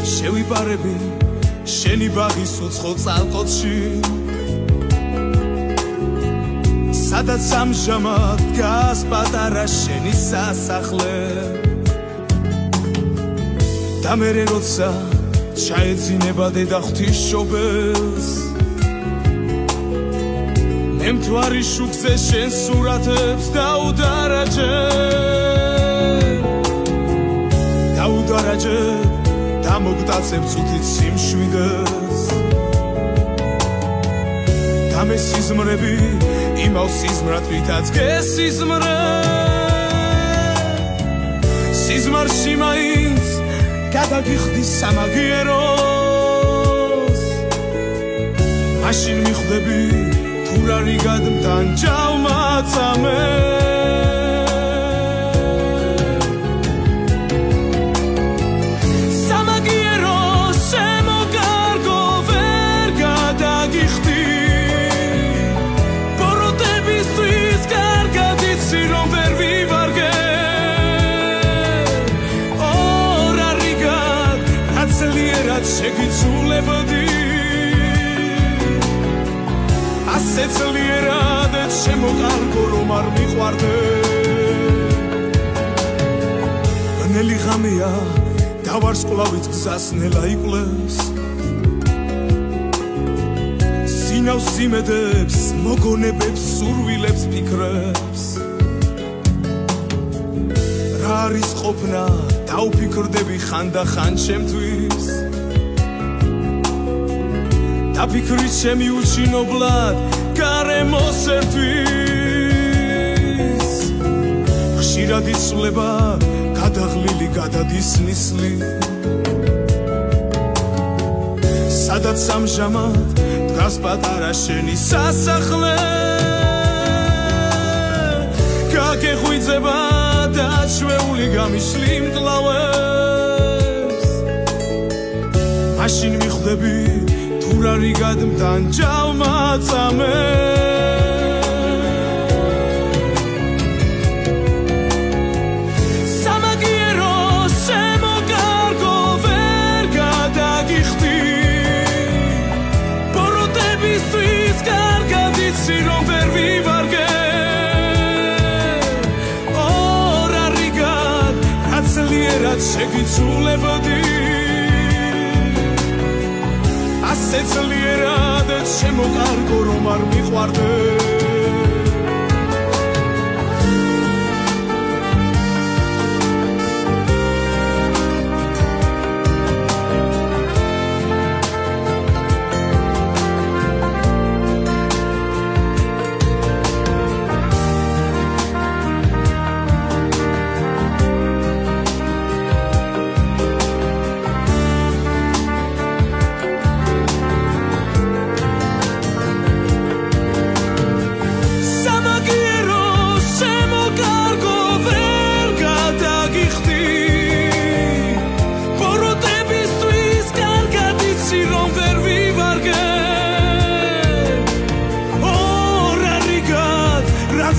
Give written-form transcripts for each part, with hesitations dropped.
შევიპარები შენი ბაღის უცხო წალყოთში სადაც ამჟამად დგას პატარა შენი სასახლე და მერე როცა ჩაეძინება დედა ღვთისმშობელს მე მთვარი შუქზე შენ სურათებს დაუდარაჯებ დამოგტაცებ წუთით სიმშვიდეს და მე სიზმრები იმავ სიზმრად ვითაც გესიზმრე სიზმარში მაინც გადაგიხდი სამაგიეროს მაშინ მიხვდები თუ რა რიგად მტანჯავ მაწამე სამაგიეროს შემოგარგო ვერ გადაგიხდი ბოროტებისთვის კარგად იცი რომ ვერ ვივარგე ორ რიგად ძლიერად შეგიცულებდი ასე ძლიერად შემოგარგო რომ არ მიყვარდე ბნელი ღამეა დავარსკვლავით გზას ნელა იკლებს სინავს სიმედებს მოგონებებს სურვილებს ფიქრებს რა არის ყოფნა დავფიქრდები ხანდახან ჩემთვის დაფიქრით ჩემი უჩინებლად გარემოს ერთვის ხშირად იცვლება გადაღლილი გადადის ნისლი სადაც ამჟამად დგას პატარა შენი სასახლე გაგეღვიძება დაჩვეული გამიშლი მკლავებს მაშინ მიხვდები თუ რა რიგად მტანჯავ მაწამე სამაგიეროს შემოგარგო ვერ გადაგიხდი ბოროტებისთვის კარგად იცი რომ ვერ ვივარგე ორ რიგად რა ძლიერად შეგიცულებდი ასე ძლიერად შემოგარგო რომ არ მიყვარდე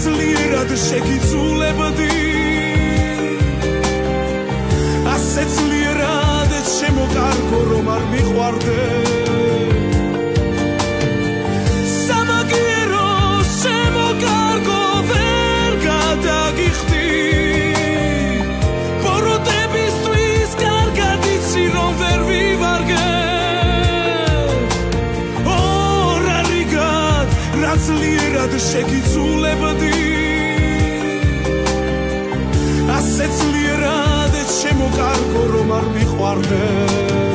ძლიერად შეგიცულებდი ასე ძლიერად შემოგარგო რომ არ მიყვარდე სამაგიეროს შემოგარგო ვერ გადაგიხდი ბოროტებისთვის კარგად იცი რომ ვერ ვივარგე ორ რიგად რა ძლიერად შეგიცულებდი ასე ძლიერად შემოგარგო რომ არ მიყვარდე